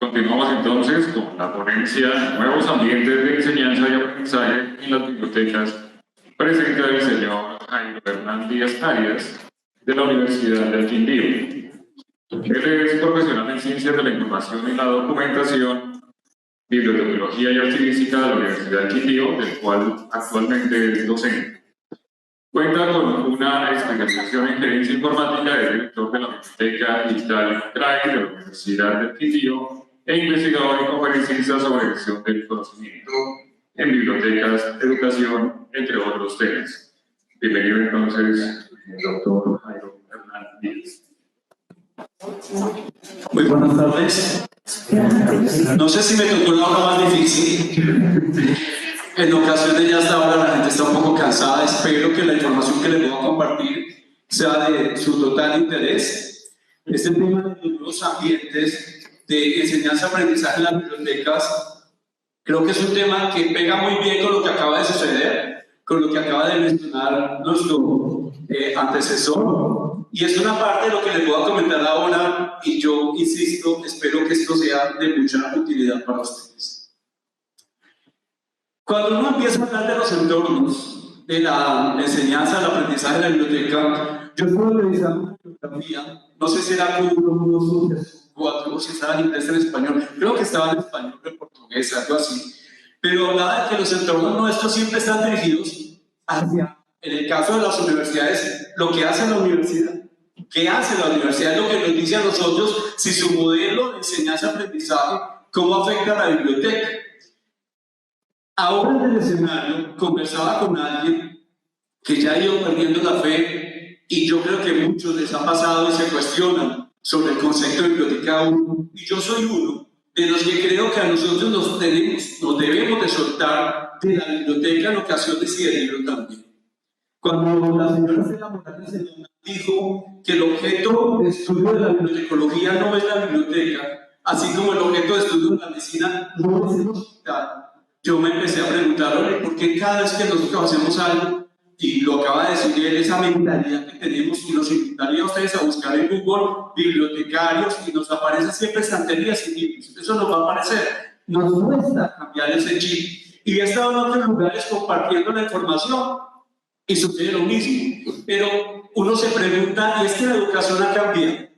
Continuamos entonces con la ponencia Nuevos ambientes de enseñanza y aprendizaje en las bibliotecas, presenta el señor Jairo Hernán Díaz Arias, de la Universidad del Quindío. Él es profesional en Ciencias de la Información y la Documentación, Bibliotecología y Archivística de la Universidad del Quindío, del cual actualmente es docente. Cuenta con una especialización en gerencia informática, es director de la Biblioteca Digital CRAI de la Universidad del Quindío e investigador y conferencista sobre gestión del conocimiento en bibliotecas, educación, entre otros temas. Bienvenido entonces, doctor Jairo Hernán Díaz. Muy buenas tardes. No sé si me tocó la hora más difícil. En ocasiones ya hasta ahora la gente está un poco cansada. Espero que la información que les voy a compartir sea de su total interés. Este tema de los nuevos ambientes de enseñanza-aprendizaje en las bibliotecas, creo que es un tema que pega muy bien con lo que acaba de suceder, con lo que acaba de mencionar nuestro antecesor. Y es una parte de lo que les voy a comentar ahora, y yo insisto, espero que esto sea de mucha utilidad para ustedes. Cuando uno empieza a hablar de los entornos de la enseñanza, del aprendizaje de la biblioteca, yo estuve revisando una bibliografía, no sé si era uno, 4, o si estaba en inglés o en español, creo que estaba en español o en portugués, algo así, pero hablaba de que los entornos nuestros siempre están dirigidos hacia, en el caso de las universidades, lo que hace la universidad. ¿Qué hace la universidad? Es lo que nos dice a nosotros si su modelo de enseñanza-aprendizaje, cómo afecta a la biblioteca. Ahora en el escenario conversaba con alguien que ya ha ido perdiendo la fe, y yo creo que muchos les ha pasado y se cuestionan sobre el concepto de biblioteca 1, y yo soy uno de los que creo que a nosotros nos debemos de soltar de la biblioteca en ocasiones y del libro también. Cuando la señora Cela Morales dijo que el objeto de estudio de la bibliotecología no es la biblioteca, así como el objeto de estudio de la medicina no es el hospital, yo me empecé a preguntar, ¿por qué cada vez que nosotros hacemos algo, y lo acaba de decir él, esa mentalidad que tenemos, y los invitaría a ustedes a buscar en Google bibliotecarios, y nos aparecen siempre estanterías y libros? Eso nos va a aparecer. Nos cuesta cambiar ese chip. Y he estado en otros lugares compartiendo la información, y sucede lo mismo. Pero uno se pregunta, ¿y es que la educación ha cambiado?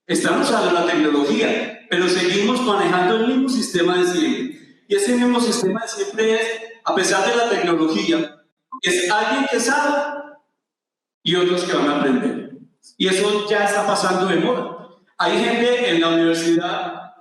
Estamos usando la tecnología, pero seguimos manejando el mismo sistema de siempre. Y ese mismo sistema de siempre es, a pesar de la tecnología, es alguien que sabe y otros que van a aprender. Y eso ya está pasando de moda. Hay gente en la universidad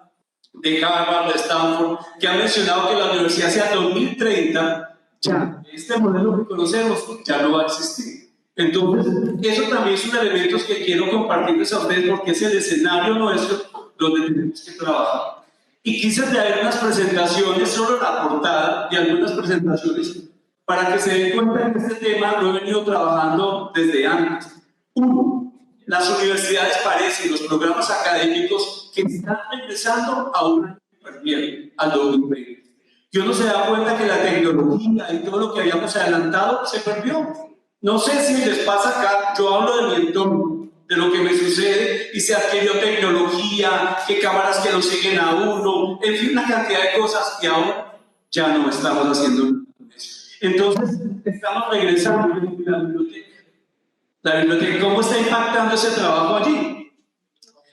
de Harvard, de Stanford, que ha mencionado que la universidad hacia 2030, ya este modelo que conocemos ya no va a existir. Entonces, eso también son elementos que quiero compartirles a ustedes, porque es el escenario nuestro donde tenemos que trabajar. Y quise traer unas presentaciones, solo la portada de algunas presentaciones, para que se den cuenta que este tema lo he venido trabajando desde antes. Uno, las universidades parecen, los programas académicos, que están regresando a un año que perdieron, al 2020. Y uno se da cuenta que la tecnología y todo lo que habíamos adelantado se perdió. No sé si les pasa acá, yo hablo de mi entorno, de lo que me sucede, y se adquirió tecnología, que cámaras que lo siguen a uno, en fin, una cantidad de cosas, y ahora ya no estamos haciendo eso. Entonces, estamos regresando a la biblioteca. La biblioteca, ¿cómo está impactando ese trabajo allí?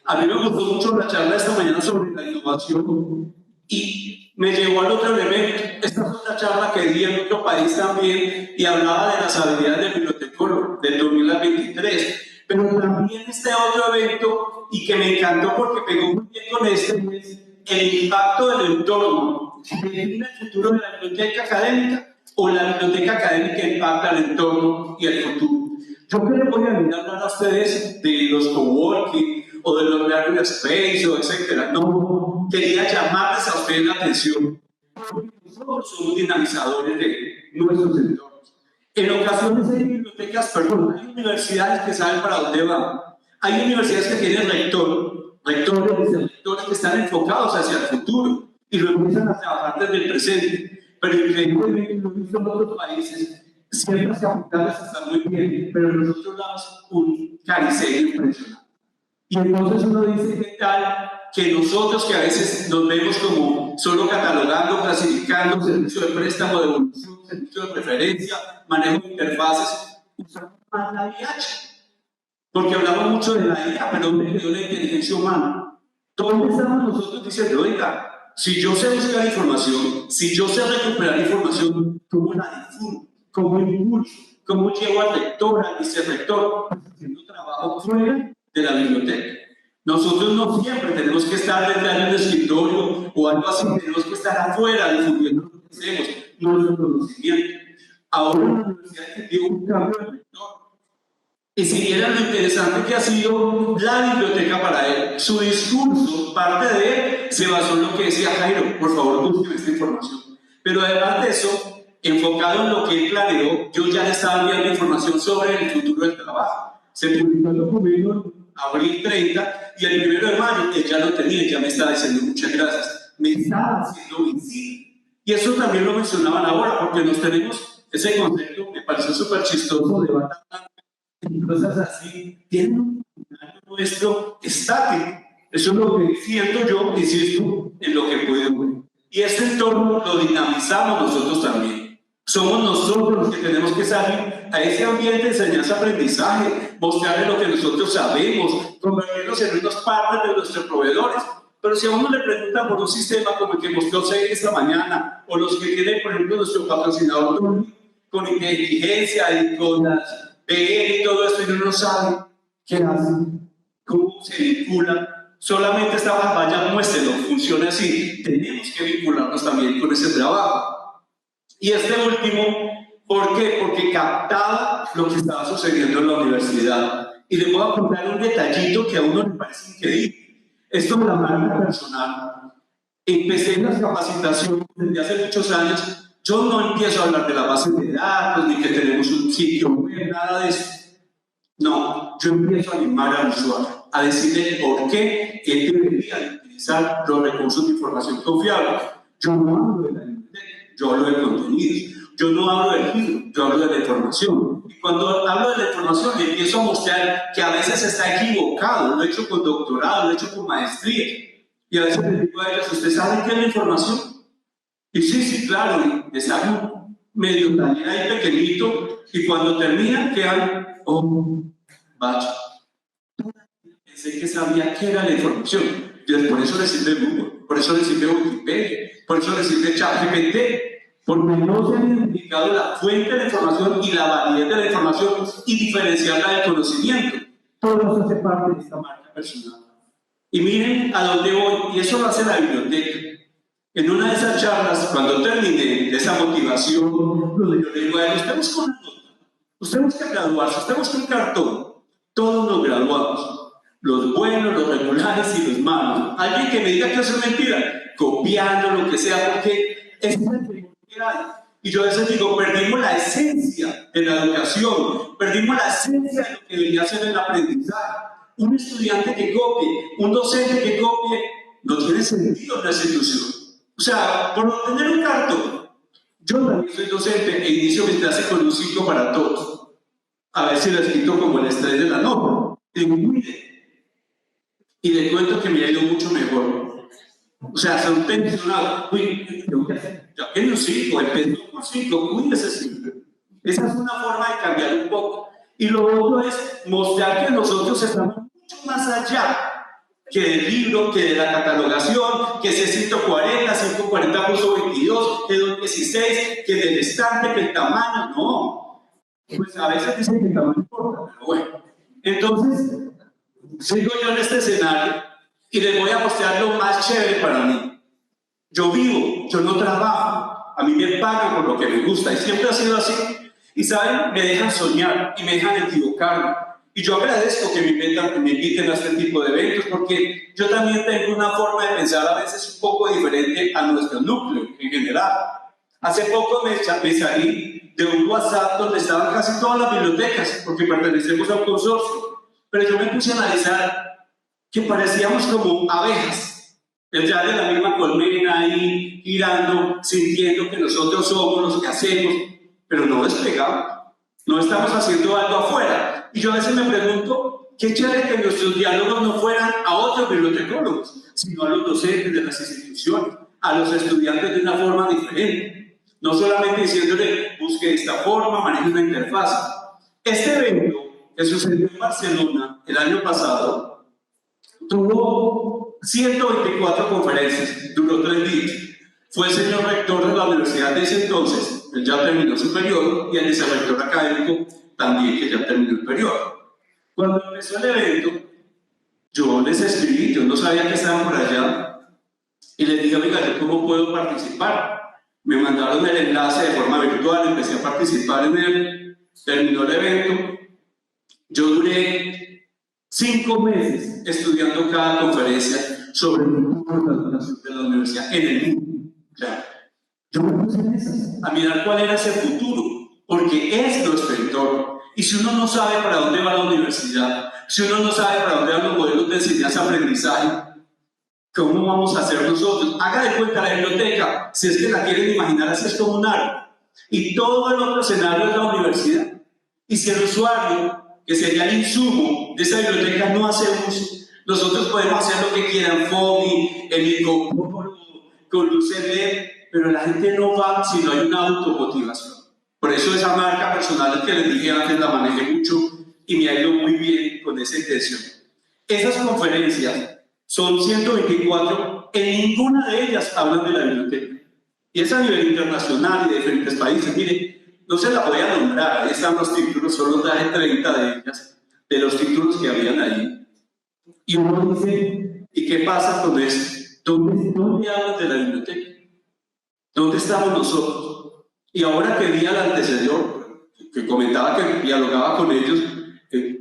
A mí me gustó mucho la charla esta mañana sobre la innovación, y me llevó al otro elemento. Esta es otra charla que di en otro país también, y hablaba de las habilidades del bibliotecólogo del 2023. Pero también este otro evento, y que me encantó porque pegó muy bien con este, es el impacto del entorno. ¿Define el futuro de la biblioteca académica o la biblioteca académica impacta el entorno y el futuro? Yo que les voy a venir a hablar a ustedes de los coworking o de los learning space o etcétera. No, quería llamarles a ustedes la atención. Nosotros somos dinamizadores de nuestros entornos. En ocasiones hay bibliotecas, perdón, hay universidades que saben para dónde van. Hay universidades que tienen rectores que están enfocados hacia el futuro y lo empiezan a trabajar desde el presente. Pero increíblemente, lo he visto en otros países, ciertas capitales están muy bien, pero en los otros lados un caricero impresionante. Y entonces uno dice, ¿qué tal que nosotros, que a veces nos vemos como solo catalogando, clasificando, servicio de préstamo, devolución, servicio de preferencia, manejo de interfaces, usamos más la IH. Porque hablamos mucho de la IA, pero ¿dónde quedó la inteligencia humana? ¿Dónde estamos nosotros diciendo, oiga, si yo sé buscar información, si yo sé recuperar información, ¿cómo la difundo? ¿Cómo impulso? ¿Cómo llevo al lector, al vicerrector, haciendo trabajo fuera de la biblioteca? Nosotros no siempre tenemos que estar detrás de un escritorio o algo así, tenemos que estar afuera difundiendo lo que hacemos, nuestro conocimiento. Ahora la universidad tiene un cambio de rector. Y si vieran lo interesante que ha sido la biblioteca para él, su discurso, parte de él, se basó en lo que decía Jairo, por favor busquen esta información. Pero además de eso, enfocado en lo que él planeó, yo ya le estaba enviando información sobre el futuro del trabajo. Se publicó el documento en abril 30 y el 1 de mayo él ya lo tenía, ya me estaba diciendo muchas gracias. Me estaba haciendo visible. Y eso también lo mencionaban ahora, porque nos tenemos ese concepto, me pareció súper chistoso, de batalla. Cosas así, tienen un funcionario nuestro estático. Eso es lo que siento yo, insisto, en lo que puedo ver. Y este entorno lo dinamizamos nosotros también. Somos nosotros los que tenemos que salir a ese ambiente de enseñanza-aprendizaje, mostrarle lo que nosotros sabemos, convertirnos en unos partners de nuestros proveedores. Pero si a uno le preguntan por un sistema como el que mostró Sey esta mañana, o los que tienen, por ejemplo, nuestro patrocinador con inteligencia y con las PN y todo esto, y uno no sabe qué hacen, cómo se vincula, solamente esta vaya, muéstrelo, funciona así. Tenemos que vincularnos también con ese trabajo. Y este último, ¿por qué? Porque captaba lo que estaba sucediendo en la universidad. Y les voy a contar un detallito que a uno le parece increíble. Esto me la marca personal. Empecé en las capacitaciones desde hace muchos años. Yo no empiezo a hablar de la base de datos, ni que tenemos un sitio web, nada de eso. No, yo empiezo a animar al usuario, a decirle por qué él debería utilizar los recursos de información confiable. Yo no hablo de la biblioteca, yo hablo de contenidos. Yo no hablo del libro, yo hablo de la información. Y cuando hablo de la información, le empiezo a mostrar que a veces está equivocado, lo he hecho con doctorado, lo he hecho con maestría. Y a veces les digo a ellos, ¿usted sabe qué es la información? Y sí, claro, les hago medio taller ahí pequeñito, y cuando terminan quedan, oh, vaya. Pensé que sabía qué era la información. Y por eso les sirve Google, por eso les sirve Wikipedia, por eso les sirve ChatGPT, porque no se han identificado la fuente de información y la validez de la información y diferenciarla del conocimiento. Todo eso hace parte de esta marca personal. Y miren a dónde voy, y eso lo hace la biblioteca. En una de esas charlas, cuando terminé de esa motivación, yo le digo a él, usted busca una nota, usted busca graduarse, usted busca un cartón. Todos nos graduamos, los buenos, los regulares y los malos. Alguien que me diga que eso es mentira, copiando lo que sea, porque es el que hay. Y yo a veces digo, perdimos la esencia de la educación, perdimos la esencia de lo que debería ser el aprendizaje. Un estudiante que copie, un docente que copie, no tiene sentido en la institución. O sea, por obtener un cartón, yo también soy docente e inicio mi clase con un 5 para todos. A ver si les quito como el estrés de la nota. Y le cuento que me ha ido mucho mejor. O sea, son pensionados. Uy, ya tiene un 5, empezó con 5, cuídese siempre. Esa es una forma de cambiar un poco. Y lo otro es mostrar que nosotros estamos mucho más allá que del libro, que de la catalogación, que ese 140, 540.22, que del 16, que del estante, que el tamaño, no. Pues a veces dicen que el tamaño importa, pero bueno. Entonces, sigo yo en este escenario y les voy a mostrar lo más chévere para mí. Yo vivo, yo no trabajo, a mí me pagan por lo que me gusta y siempre ha sido así. Y saben, me dejan soñar y me dejan equivocarme. Y yo agradezco que me inviten a este tipo de eventos porque yo también tengo una forma de pensar a veces un poco diferente a nuestro núcleo en general. Hace poco me salí de un WhatsApp donde estaban casi todas las bibliotecas porque pertenecemos a un consorcio. Pero yo me puse a analizar que parecíamos como abejas, ya de la misma colmena ahí girando, sintiendo que nosotros somos los que hacemos, pero no despegamos, no estamos haciendo algo afuera. Y yo a veces me pregunto, qué chévere que nuestros diálogos no fueran a otros bibliotecólogos, sino a los docentes de las instituciones, a los estudiantes de una forma diferente. No solamente diciéndole, busque esta forma, maneje una interfaz. Este evento que sucedió en Barcelona el año pasado tuvo 124 conferencias, duró 3 días. Fue el señor rector de la universidad de ese entonces, él ya terminó su periodo, y el vicerrector académico también, que ya terminó el periodo. Cuando empezó el evento, yo les escribí, yo no sabía que estaban por allá, y les dije, oiga, ¿yo cómo puedo participar? Me mandaron el enlace de forma virtual, empecé a participar en él, terminó el evento. Yo duré 5 meses estudiando cada conferencia sobre el futuro de la universidad en el mundo. O sea, yo me puse a mirar cuál era ese futuro, porque es nuestro entorno. Y si uno no sabe para dónde va la universidad, si uno no sabe para dónde van los modelos de enseñanza-aprendizaje, ¿cómo vamos a hacer nosotros? Haga de cuenta la biblioteca, si es que la quieren imaginar así, es como un árbol. Y todo el otro escenario es la universidad. Y si el usuario, que sería el insumo de esa biblioteca, no hace uso, nosotros podemos hacer lo que quieran, FOMI, el Icoporo, con UCD, pero la gente no va si no hay una automotivación. Por eso esa marca personal que les dije antes la manejé mucho y me ha ido muy bien con esa intención. Esas conferencias son 124, en ninguna de ellas hablan de la biblioteca. Y es a nivel internacional y de diferentes países. Mire, no se la voy a nombrar, ahí están los títulos, solo traje 30 de ellas, de los títulos que habían ahí. Y uno dice, ¿y qué pasa con eso? ¿Dónde hablan de la biblioteca? ¿Dónde estamos nosotros? Y ahora que vi al antecedor, que comentaba que dialogaba con ellos,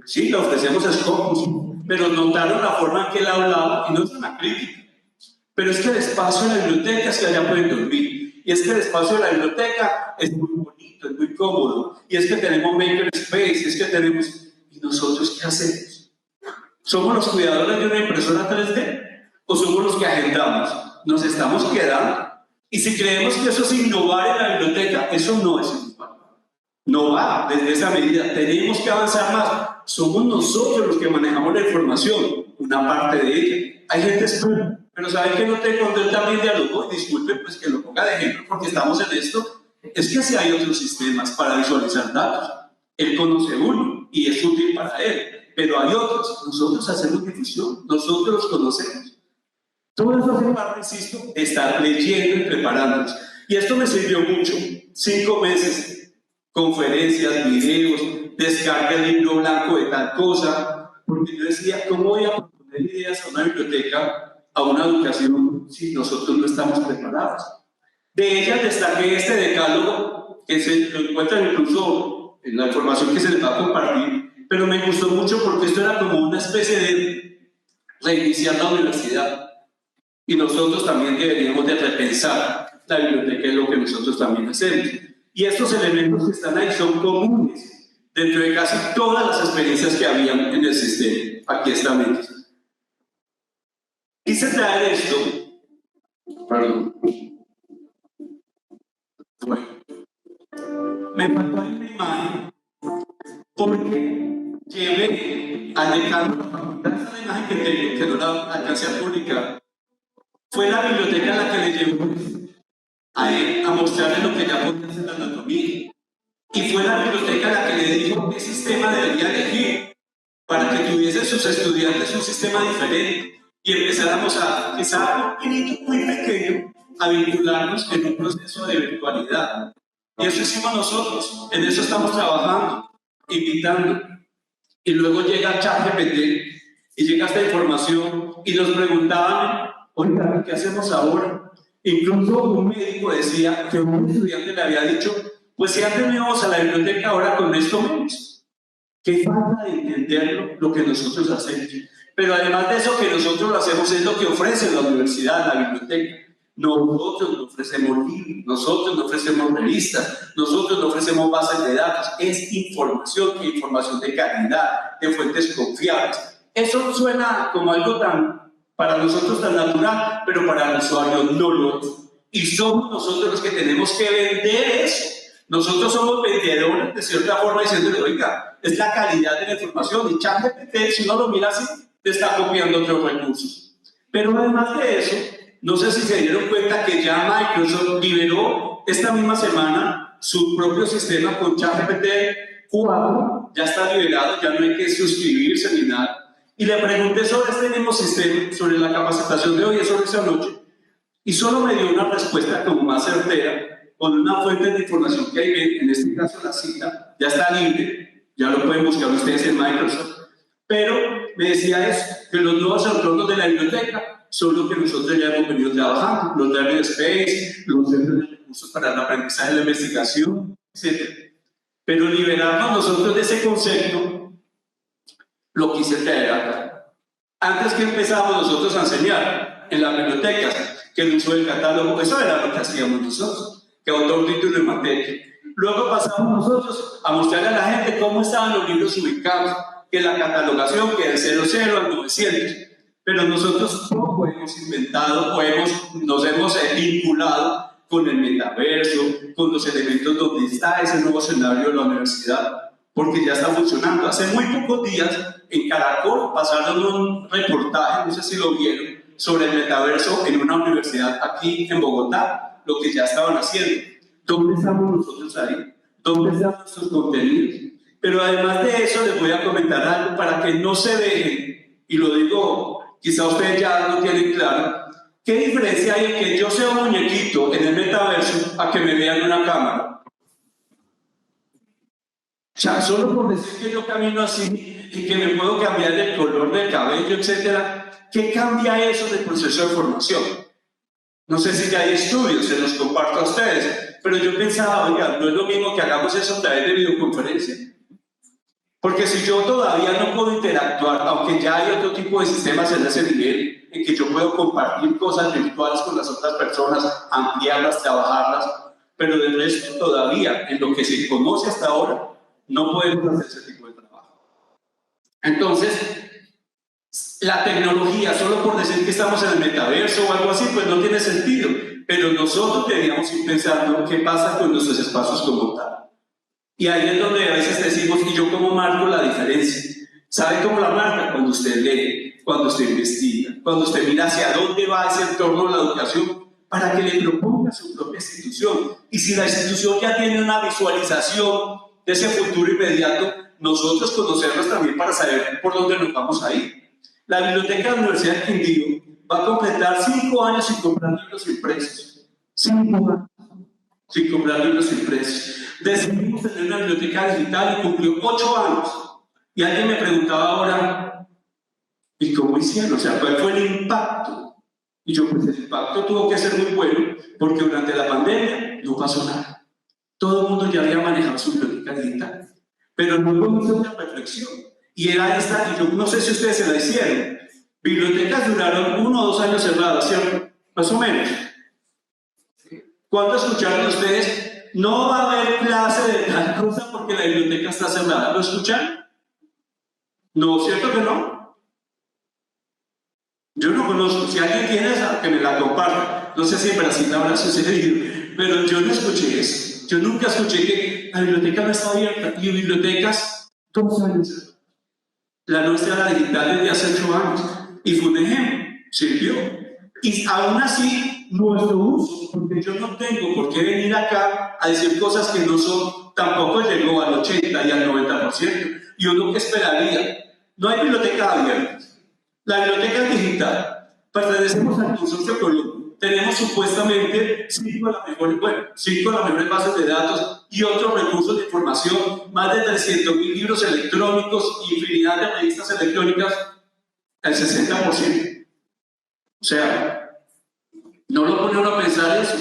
sí, le ofrecemos Scopus, pero notaron la forma en que él hablaba, y no es una crítica, pero es que el espacio de la biblioteca es que allá pueden dormir, y es que el espacio de la biblioteca es muy bonito, es muy cómodo, y es que tenemos makerspace, y es que tenemos... ¿Y nosotros qué hacemos? ¿Somos los cuidadores de una impresora 3D? ¿O somos los que agendamos? Nos estamos quedando. Y si creemos que eso es innovar en la biblioteca, eso no es innovar. No va desde esa medida. Tenemos que avanzar más. Somos nosotros los que manejamos la información, una parte de ella. Hay gente espera, pero ¿saben que no tengo donde él también dialogó? Y disculpen pues que lo ponga de ejemplo porque estamos en esto. Es que si hay otros sistemas para visualizar datos. Él conoce uno y es útil para él, pero hay otros. Nosotros hacemos difusión, nosotros los conocemos. Todo eso hace parte, insisto, de estar leyendo y preparándonos. Y esto me sirvió mucho. 5 meses, conferencias, videos, descarga el libro blanco de tal cosa, porque yo decía, ¿cómo voy a proponer ideas a una biblioteca, a una educación, si nosotros no estamos preparados? De ellas destaqué este decálogo, que se lo encuentran incluso en la información que se les va a compartir, pero me gustó mucho porque esto era como una especie de reiniciar la universidad. Y nosotros también deberíamos de repensar la biblioteca, es lo que nosotros también hacemos. Y estos elementos que están ahí son comunes dentro de casi todas las experiencias que habían en el sistema. Aquí están ellos. Quise traer esto, perdón. Bueno, me faltó una imagen porque llevé al decano, esa imagen que tengo, que no la alcancé a publicar. Fue la biblioteca la que le llevó a él a mostrarle lo que ya podía hacer la anatomía. Y fue la biblioteca la que le dijo qué sistema debería elegir para que tuviesen sus estudiantes un sistema diferente y empezáramos a, quizá un grito muy pequeño, a vincularnos en un proceso de virtualidad. Y eso hicimos nosotros, en eso estamos trabajando, invitando. Y luego llega ChatGPT y llega esta información y nos preguntaban, oiga, ¿qué hacemos ahora? Incluso un médico decía que un estudiante le había dicho, pues si antes no íbamos a la biblioteca, ahora con esto menos. Qué falta de entenderlo lo que nosotros hacemos. Pero además de eso que nosotros lo hacemos es lo que ofrece la universidad, la biblioteca. Nosotros no ofrecemos libros, nosotros no ofrecemos revistas, nosotros no ofrecemos bases de datos. Es información de calidad, de fuentes confiables. Eso suena como algo para nosotros tan natural, pero para el usuario no lo es. Y somos nosotros los que tenemos que vender eso. Nosotros somos vendedores de cierta forma diciéndole, oiga, es la calidad de la información y ChatGPT, si uno lo mira así, te está copiando otros recursos. Pero además de eso, no sé si se dieron cuenta que ya Microsoft liberó esta misma semana su propio sistema con ChatGPT 4, ya está liberado, ya no hay que suscribirse ni nada. Y le pregunté sobre este mismo sistema, sobre la capacitación de hoy, sobre esa noche, y solo me dio una respuesta como más certera, con una fuente de información que hay, en este caso la cita, ya está libre, ya lo pueden buscar ustedes en Microsoft, pero me decía eso, que los nuevos entornos de la biblioteca son lo que nosotros ya hemos venido trabajando, los learning space, los centros de recursos para el aprendizaje y la investigación, etc. Pero liberarnos nosotros de ese concepto, lo quise traer acá. Antes que empezamos nosotros a enseñar en las bibliotecas, que el uso del catálogo, eso era lo que hacíamos nosotros, que autor, título y materia. Luego pasamos nosotros a mostrarle a la gente cómo estaban los libros ubicados, que la catalogación, que del 00 al 900. Pero nosotros poco hemos inventado, nos hemos vinculado con el metaverso, con los elementos donde está ese nuevo escenario de la universidad, porque ya está funcionando. Hace muy pocos días en Caracol pasaron un reportaje, no sé si lo vieron, sobre el metaverso en una universidad aquí en Bogotá, lo que ya estaban haciendo. ¿Dónde estamos nosotros ahí? ¿Dónde están nuestros contenidos? Pero además de eso les voy a comentar algo para que no se dejen, y lo digo, quizá ustedes ya lo tienen claro, ¿qué diferencia hay en que yo sea un muñequito en el metaverso a que me vean en una cámara? O sea, solo por decir que yo camino así y que me puedo cambiar el color del cabello, etcétera, ¿qué cambia eso del proceso de formación? No sé si ya hay estudios, se los comparto a ustedes, pero yo pensaba, oiga, no es lo mismo que hagamos eso a través de videoconferencia. Porque si yo todavía no puedo interactuar, aunque ya hay otro tipo de sistemas en ese nivel, en que yo puedo compartir cosas virtuales con las otras personas, ampliarlas, trabajarlas, pero del resto todavía, en lo que se conoce hasta ahora, no podemos hacer ese tipo de trabajo. Entonces, la tecnología, solo por decir que estamos en el metaverso o algo así, pues no tiene sentido. Pero nosotros deberíamos ir pensando qué pasa con nuestros espacios como tal. Y ahí es donde a veces decimos, y yo cómo marco la diferencia. ¿Sabe cómo la marca? Cuando usted lee, cuando usted investiga, cuando usted mira hacia dónde va ese entorno de la educación, para que le proponga su propia institución. Y si la institución ya tiene una visualización de ese futuro inmediato, nosotros conocerlos también para saber por dónde nos vamos a ir. La biblioteca de la Universidad de Quindío va a completar 5 años sin comprar libros impresos. 5 años sin comprar libros impresos. Decidimos tener una biblioteca digital y cumplió 8 años. Y alguien me preguntaba ahora, ¿y cómo hicieron? O sea, ¿cuál fue el impacto? Y yo, pues el impacto tuvo que ser muy bueno, porque durante la pandemia no pasó nada. Todo el mundo ya había manejado su biblioteca digital. Pero luego hizo una reflexión. Y era esta, y yo no sé si ustedes se la hicieron. Bibliotecas duraron 1 o 2 años cerradas, ¿cierto? Más o menos. ¿Cuándo escucharon ustedes? No va a haber clase de tal cosa porque la biblioteca está cerrada. ¿Lo escuchan? No, ¿cierto que no? Yo no conozco. Si alguien tiene esa, que me la comparta. No sé si en Brasil habrá sucedido, pero yo no escuché eso. Yo nunca escuché que la biblioteca no está abierta. Y bibliotecas, 2 años. La nuestra era digital desde hace 8 años. Y fue un ejemplo. Sirvió. Y aún así, nuestro uso, porque yo no tengo por qué venir acá a decir cosas que no son, tampoco llegó al 80 y al 90%. Y uno que esperaría, no hay bibliotecas abiertas. La biblioteca es digital. Pertenecemos al consorcio Colombia. Tenemos supuestamente 5 de las mejores bases de datos y otros recursos de información, más de 300.000 libros electrónicos y infinidad de revistas electrónicas, el 60%. O sea, ¿no lo pone uno a pensar eso?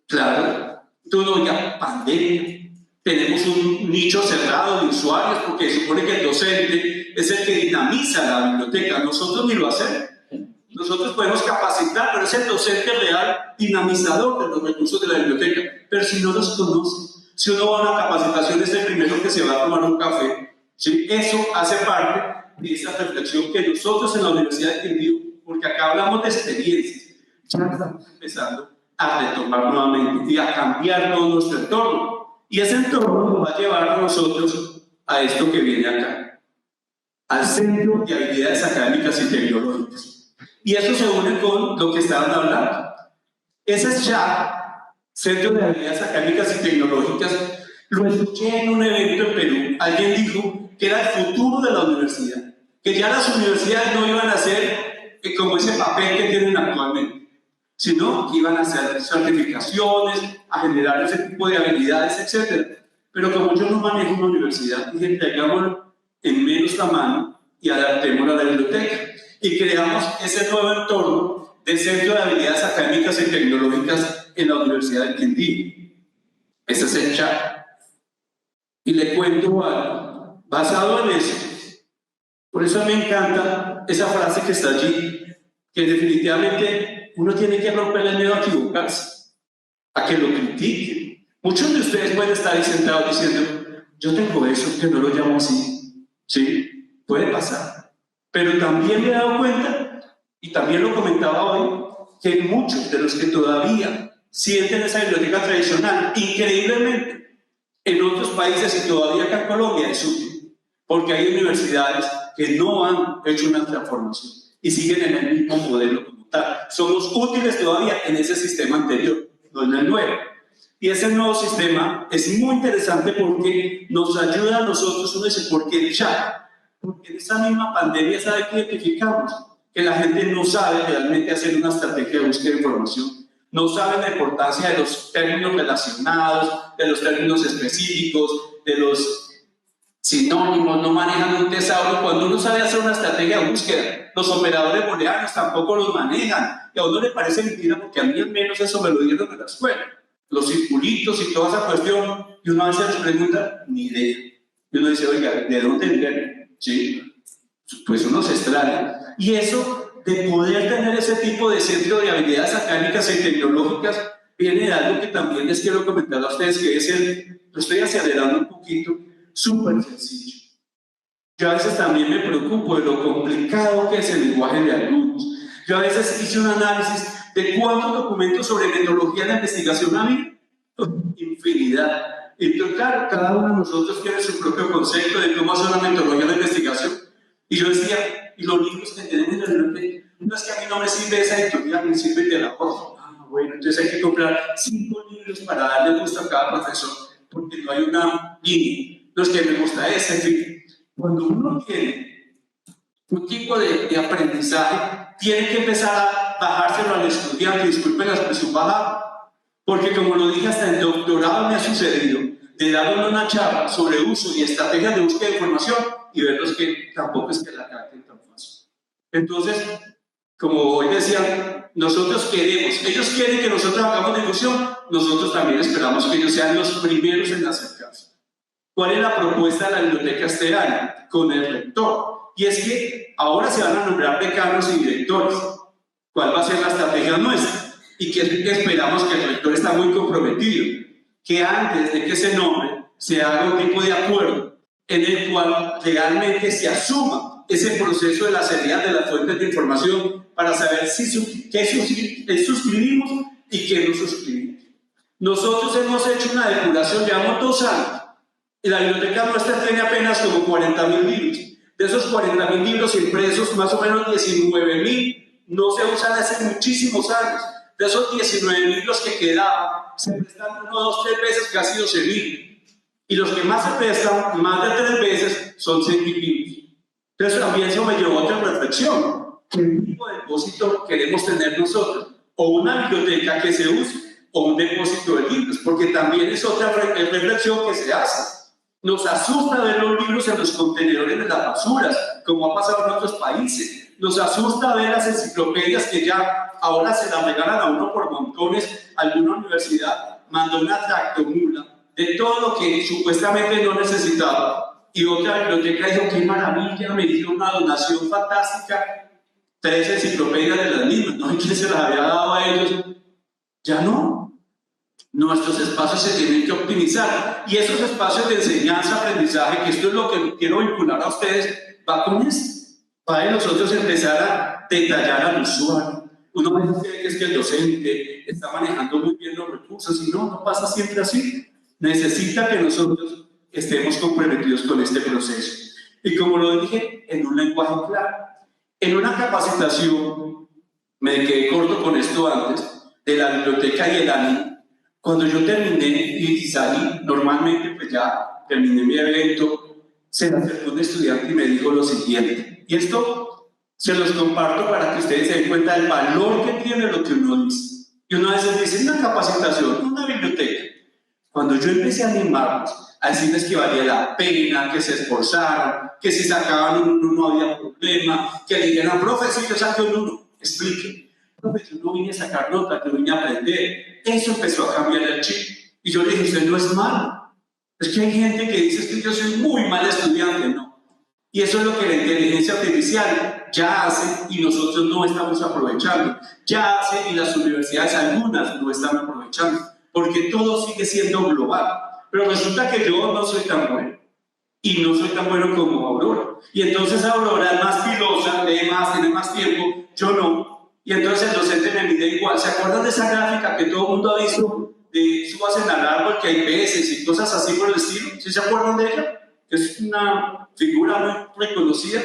Claro. Todo ya, pandemia. Tenemos un nicho cerrado de usuarios porque se supone que el docente es el que dinamiza la biblioteca. Nosotros ni lo hacemos. Nosotros podemos capacitar, pero es el docente real dinamizador de los recursos de la biblioteca. Pero si no los conoce, si uno va a una capacitación, es el primero que se va a tomar un café. ¿Sí? Eso hace parte de esa reflexión que nosotros en la Universidad de Quindío, porque acá hablamos de experiencias, ya estamos empezando a retomar nuevamente y a cambiar todo nuestro entorno. Y ese entorno nos va a llevar a nosotros a esto que viene acá, al Centro de Habilidades Académicas y Tecnológicas. Y eso se une con lo que estaban hablando. Ese chat, Centro de Habilidades Académicas y Tecnológicas, lo escuché en un evento en Perú. Alguien dijo que era el futuro de la universidad, que ya las universidades no iban a ser como ese papel que tienen actualmente, sino que iban a hacer certificaciones, a generar ese tipo de habilidades, etc. Pero como yo no manejo una universidad, dije, traigámoslo en menos tamaño y adaptémoslo a la biblioteca. Y creamos ese nuevo entorno de Centro de Habilidades Académicas y Tecnológicas en la Universidad del Quindío. Ese es el chat. Y le cuento algo, basado en eso. Por eso me encanta esa frase que está allí, que definitivamente uno tiene que romper el miedo a equivocarse, a que lo critiquen. Muchos de ustedes pueden estar ahí sentados diciendo, yo tengo eso, que no lo llamo así. Sí, puede pasar. Pero también me he dado cuenta, y también lo comentaba hoy, que muchos de los que todavía sienten esa biblioteca tradicional, increíblemente, en otros países y todavía acá en Colombia es útil, porque hay universidades que no han hecho una transformación y siguen en el mismo modelo como tal. Somos útiles todavía en ese sistema anterior, no en el nuevo. Y ese nuevo sistema es muy interesante porque nos ayuda a nosotros, uno dice, ¿por qué el chat? Porque en esa misma pandemia sabe que identificamos que la gente no sabe realmente hacer una estrategia de búsqueda de información, no sabe la importancia de los términos relacionados, de los términos específicos, de los sinónimos, no manejan un tesauro. Cuando uno sabe hacer una estrategia de búsqueda, los operadores booleanos tampoco los manejan, y a uno le parece mentira porque a mí al menos eso me lo dieron en la escuela, los circulitos y toda esa cuestión, y uno a veces les pregunta, ni idea, y uno dice, oiga, ¿de dónde viene? ¿Sí? Pues uno se extraña, y eso de poder tener ese tipo de centro de habilidades académicas y tecnológicas viene de algo que también les quiero comentar a ustedes, que es lo estoy acelerando un poquito, súper sencillo. Yo a veces también me preocupo de lo complicado que es el lenguaje de algunos. Yo a veces hice un análisis de cuántos documentos sobre metodología de investigación había. Infinidad. Entonces, claro, cada uno de nosotros tiene su propio concepto de cómo hacer una metodología de investigación. Y yo decía, y los libros que tenemos en la biblioteca, no es que a mí no me sirve esa editorial, me sirve de la otra. Bueno, entonces hay que comprar 5 libros para darle gusto a cada profesor, porque no hay una línea. Los que me gusta es, en fin, cuando uno tiene un tipo de aprendizaje, tiene que empezar a bajárselo al estudiante, disculpen la expresión bajar, porque como lo dije, hasta el doctorado me ha sucedido, de darle una charla sobre uso y estrategias de búsqueda de información y verlos que tampoco es que la capten tan fácil. Entonces, como hoy decía, nosotros queremos, ellos quieren que nosotros hagamos difusión, nosotros también esperamos que ellos sean los primeros en acercarse. ¿Cuál es la propuesta de la biblioteca este año? Con el rector. Y es que ahora se van a nombrar decanos y directores. ¿Cuál va a ser la estrategia nuestra? Y que esperamos que el rector está muy comprometido, que antes de que se nombre se haga un tipo de acuerdo en el cual realmente se asuma ese proceso de la seriedad de las fuentes de información para saber qué suscribimos y qué no suscribimos. Nosotros hemos hecho una depuración, llevamos 2 años, y la biblioteca nuestra tiene apenas como 40.000 libros. De esos 40.000 libros impresos, más o menos 19.000 no se usan hace muchísimos años. De esos 19.000 los que quedaban, se prestan 1, 2, 3 veces, casi 12.000. Y los que más se prestan, más de 3 veces, son 6.000 libros. Entonces también eso me llevó a otra reflexión. ¿Qué tipo de depósito queremos tener nosotros? O una biblioteca que se use, o un depósito de libros, porque también es otra reflexión que se hace. Nos asusta ver los libros en los contenedores de las basuras, como ha pasado en otros países. Nos asusta ver las enciclopedias que ya ahora se las regalan a uno por montones. Alguna universidad mandó una tractomula de todo lo que supuestamente no necesitaba. Y otra biblioteca dijo, qué maravilla, me dio una donación fantástica, 3 enciclopedias de las mismas. No sé quién se las había dado a ellos. Ya no. Nuestros espacios se tienen que optimizar, y esos espacios de enseñanza, aprendizaje, que esto es lo que quiero vincular a ustedes, va con esto, para nosotros empezar a detallar al usuario. Uno a veces cree que es que el docente está manejando muy bien los recursos, y no pasa siempre así. necesita que nosotros estemos comprometidos con este proceso. Y como lo dije, en un lenguaje claro. En una capacitación, me quedé corto con esto antes, de la biblioteca y el ANI, cuando yo terminé y salí, normalmente pues ya terminé mi evento, se me acercó un estudiante y me dijo lo siguiente, y esto se los comparto para que ustedes se den cuenta del valor que tiene lo que uno dice. Y uno a veces dice, una capacitación, una biblioteca. Cuando yo empecé a animarlos, a decirles que valía la pena, que se esforzaran, que si sacaban un 1 no había problema, que le dijeran, profe, si yo saqué un 1, explique. Profe, yo no vine a sacar nota, yo vine a aprender. Eso empezó a cambiar el chip. Y yo le dije, usted no es malo. Es que hay gente que dice que yo soy muy mal estudiante, ¿no? Y eso es lo que la inteligencia artificial ya hace y nosotros no estamos aprovechando. Ya hace y las universidades algunas no están aprovechando, porque todo sigue siendo global. Pero resulta que yo no soy tan bueno. Y no soy tan bueno como Aurora. Y entonces Aurora es más pilosa, lee más, tiene más tiempo, yo no. Y entonces el docente me mide igual. ¿Se acuerdan de esa gráfica que todo el mundo ha visto? De subas en el árbol, que hay peces y cosas así por el estilo. ¿Sí se acuerdan de ella? Es una figura muy reconocida.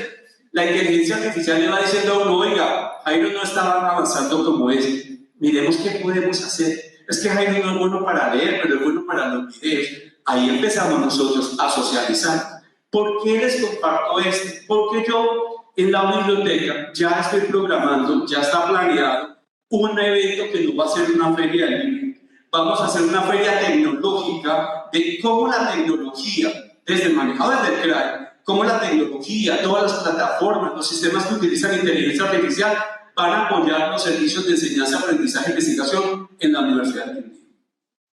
La inteligencia artificial le va diciendo a uno, oiga, Jairo no estaba avanzando como es. Miremos qué podemos hacer. Es que Jairo no es bueno para leer, pero es bueno para los videos. Ahí empezamos nosotros a socializar. ¿Por qué les comparto esto? Porque yo en la biblioteca ya estoy programando, ya está planeado un evento que no va a ser una feria de libros. Vamos a hacer una feria tecnológica de cómo la tecnología, desde el manejado desde el CRAE, cómo la tecnología, todas las plataformas, los sistemas que utilizan inteligencia artificial van a apoyar los servicios de enseñanza, aprendizaje e investigación en la Universidad de Argentina.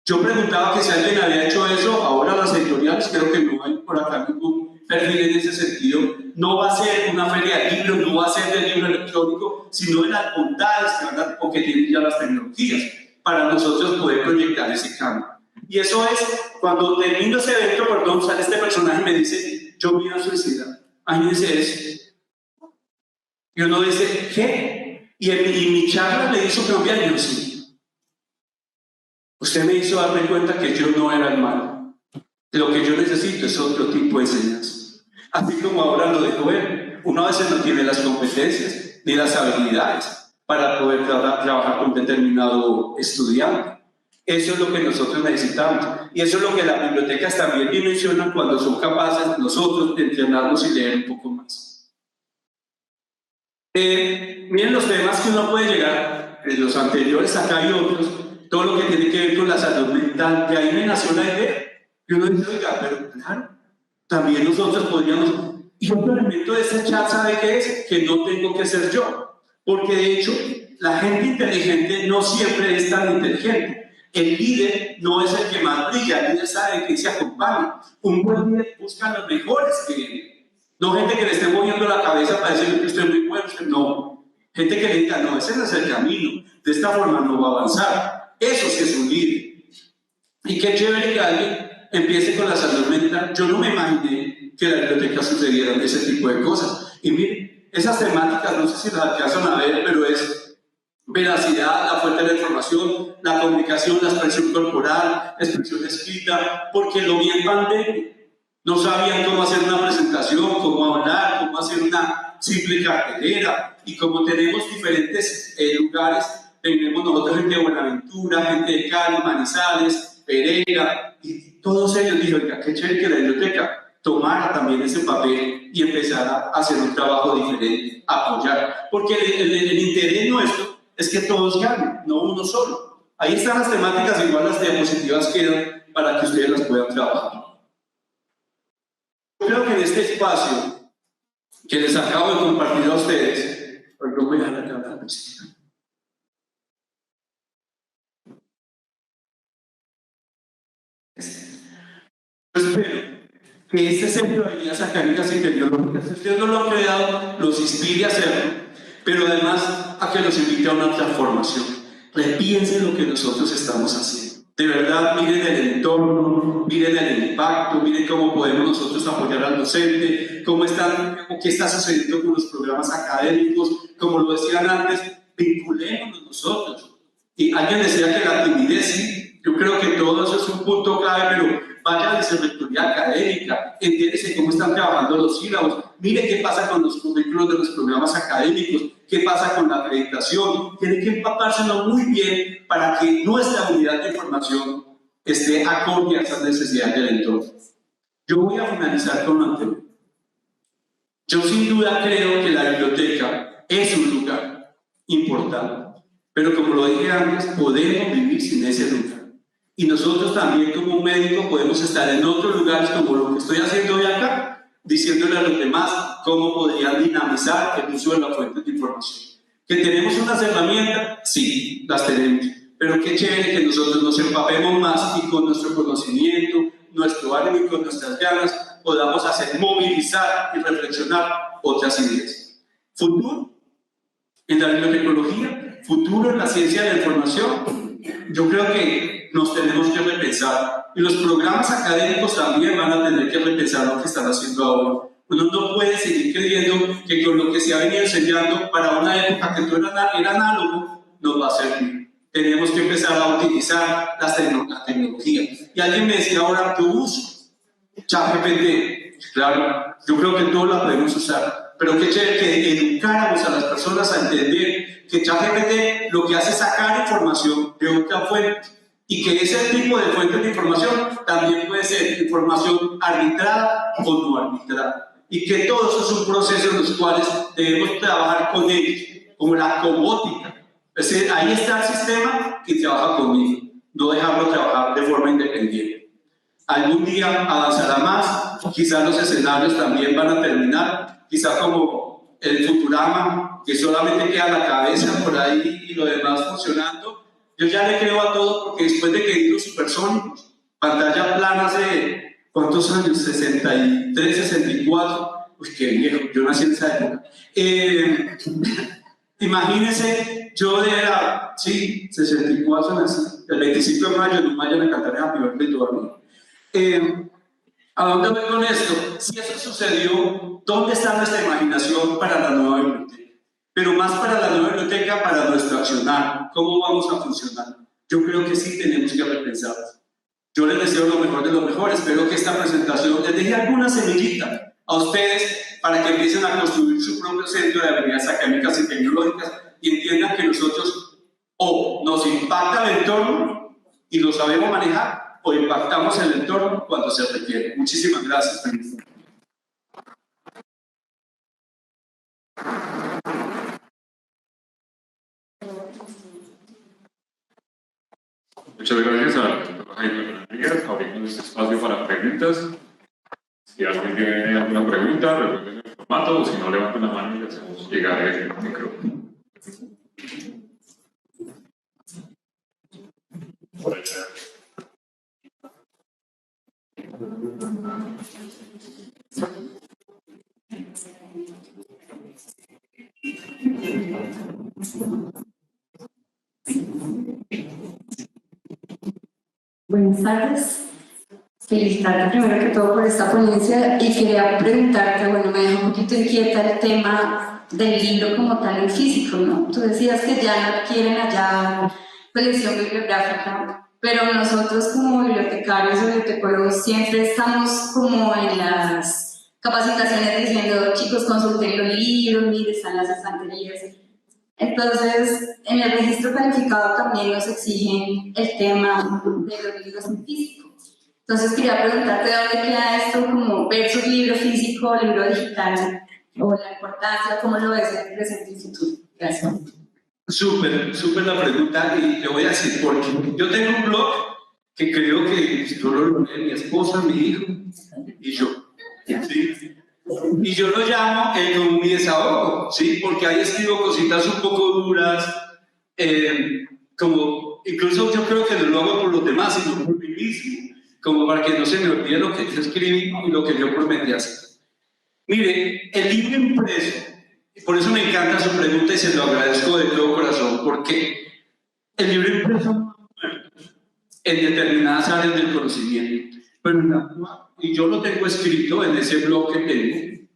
Yo preguntaba que si alguien había hecho eso, ahora las editoriales, creo que no hay por acá ningún perfil en ese sentido. No va a ser una feria de libros, no va a ser de libro electrónico, sino de las bondades que van a, o que tienen ya las tecnologías para nosotros poder proyectar ese cambio. Y eso es, cuando termino ese evento, perdón, sale este personaje y me dice, yo me iba a suicidar. A mí dice eso. Y uno dice, ¿qué? Y mi charla le hizo cambiar, y yo sí. Usted me hizo darme cuenta que yo no era el malo. Lo que yo necesito es otro tipo de enseñanza. Así como ahora lo dijo él, uno a veces no tiene las competencias ni las habilidades para poder trabajar con determinado estudiante. Eso es lo que nosotros necesitamos. Y eso es lo que las bibliotecas también dimensionan cuando son capaces nosotros de entrenarnos y leer un poco más. Miren los temas que uno puede llegar, en los anteriores acá hay otros, todo lo que tiene que ver con la salud mental, de ahí me nació la idea. Y uno dice, oiga, pero claro, también nosotros podríamos... Y otro elemento de esta chat, ¿sabe qué es? Que no tengo que ser yo. Porque de hecho, la gente inteligente no siempre es tan inteligente. El líder no es el que más brilla, el líder sabe que se acompaña. Un buen líder busca los mejores que él. No gente que le esté moviendo la cabeza para decirle que usted es muy bueno, no. Gente que le diga, no, ese no es el camino, de esta forma no va a avanzar. Eso sí es un líder. Y qué chévere que alguien empiece con la salud mental. Yo no me imaginé que en la biblioteca sucedieran ese tipo de cosas. Y miren, esas temáticas, no sé si las alcanzan a ver, pero es veracidad, la fuente de la información, la comunicación, la expresión corporal, la expresión escrita, porque lo vi en pandemia. No sabían cómo hacer una presentación, cómo hablar, cómo hacer una simple cartelera. Y como tenemos diferentes lugares, tenemos nosotros gente de Buenaventura, gente de Cali, Manizales, Pereira, y todos ellos dijeron, oiga, qué chévere que la biblioteca tomara también ese papel y empezara a hacer un trabajo diferente, apoyar. Porque el interés nuestro es que todos ganen, no uno solo. Ahí están las temáticas, igual las diapositivas quedan para que ustedes las puedan trabajar. Yo creo que en este espacio que les acabo de compartir a ustedes, hoy no voy a dejar acá la visita. Yo espero que este centro de habilidades académicas y tecnológicas, si ustedes no lo han creado, los inspire a hacerlo, pero además a que los invite a una transformación. Repiensen lo que nosotros estamos haciendo. De verdad, miren el entorno, miren el impacto, miren cómo podemos nosotros apoyar al docente, qué está sucediendo con los programas académicos, como lo decían antes, vinculémonos nosotros. Y alguien decía que la timidez sí, Yo creo que todo eso es un punto clave, pero vaya a la vicerrectoría académica, entiéndese cómo están trabajando los sílabos, mire qué pasa con los currículos de los programas académicos, qué pasa con la acreditación, tiene que empapárselo muy bien para que nuestra unidad de información esté acorde a esas necesidades del entorno. Yo voy a finalizar con lo anterior. Yo sin duda creo que la biblioteca es un lugar importante, pero como lo dije antes, podemos vivir sin ese lugar. Y nosotros también como médicos podemos estar en otros lugares como lo que estoy haciendo hoy acá, diciéndole a los demás cómo podrían dinamizar el uso de las fuentes de información. ¿Que tenemos unas herramientas? Sí, las tenemos. Pero qué chévere que nosotros nos empapemos más y con nuestro conocimiento, nuestro ánimo y con nuestras ganas podamos hacer movilizar y reflexionar otras ideas. Futuro en la bibliotecología, futuro en la ciencia de la información. Yo creo que nos tenemos que repensar y los programas académicos también van a tener que repensar lo que están haciendo ahora. Uno no puede seguir creyendo que con lo que se ha venido enseñando para una época que todo era análogo nos va a servir. Tenemos que empezar a utilizar la tecnología. Y alguien me decía ahora, tu uso, ChatGPT, claro, yo creo que todos la podemos usar, pero qué chévere que educáramos a las personas a entender que ChatGPT lo que hace es sacar información de otra fuente y que ese tipo de fuentes de información también puede ser información arbitrada o no arbitrada y que todo eso es un proceso en los cuales debemos trabajar con ellos, como la comótica. Es decir, ahí está el sistema que trabaja conmigo, no dejarlo trabajar de forma independiente. Algún día avanzará más, quizás los escenarios también van a terminar, quizás como el Futurama, que solamente queda la cabeza por ahí y lo demás funcionando. Yo ya le creo a todo porque después de que vi los supersónicos, pantalla plana hace, ¿cuántos años? 63, 64, uy, qué viejo, yo nací en esa época. Imagínense, yo era, sí, 64 nací, el 25 de mayo, en un mayo me cantaré Happy Birthday todavía. ¿A dónde voy con esto? Si eso sucedió, ¿dónde está nuestra imaginación para la nueva biblioteca? Pero más para la nueva biblioteca, para nuestro accionar, ¿cómo vamos a funcionar? Yo creo que sí tenemos que repensar. Yo les deseo lo mejor de lo mejor, espero que esta presentación les deje alguna semillita a ustedes para que empiecen a construir su propio centro de habilidades académicas y tecnológicas y entiendan que nosotros o nos impacta el entorno y lo sabemos manejar o impactamos el entorno cuando se requiere. Muchísimas gracias. Muchas gracias a la doctora Jaime Rodríguez. Abrimos este espacio para preguntas. Si alguien tiene alguna pregunta, recuerden el formato, o si no, levanten la mano y le hacemos llegar el micrófono. Por allá. Buenas tardes. Felicitarte primero que todo por esta ponencia y quería preguntarte, bueno, me dejó un poquito inquieta el tema del libro como tal en físico, ¿no? Tú decías que ya no quieren allá colección bibliográfica, pero nosotros como bibliotecarios o bibliotecólogos siempre estamos como en las capacitaciones diciendo, chicos, consulten los libros, miren, están las estanterías. Entonces, en el registro calificado también nos exigen el tema de los libros en físico. Entonces, quería preguntarte dónde queda esto como versus libro físico, libro digital, o la importancia, cómo lo ves en el presente y futuro. Gracias. Súper la pregunta y te voy a decir por qué. Yo tengo un blog que creo que solo lo lee mi esposa, mi hijo y yo. ¿Sí? Y yo lo llamo mi desahogo, ¿sí? Porque ahí escribo cositas un poco duras, como incluso yo creo que no lo hago por los demás, sino por mí mismo, como para que no se me olvide lo que yo escribí y lo que yo prometí hacer. Mire, el libro impreso, y por eso me encanta su pregunta y se lo agradezco de todo corazón, porque el libro impreso en determinadas áreas del conocimiento, pero en la y yo lo tengo escrito en ese blog que tengo,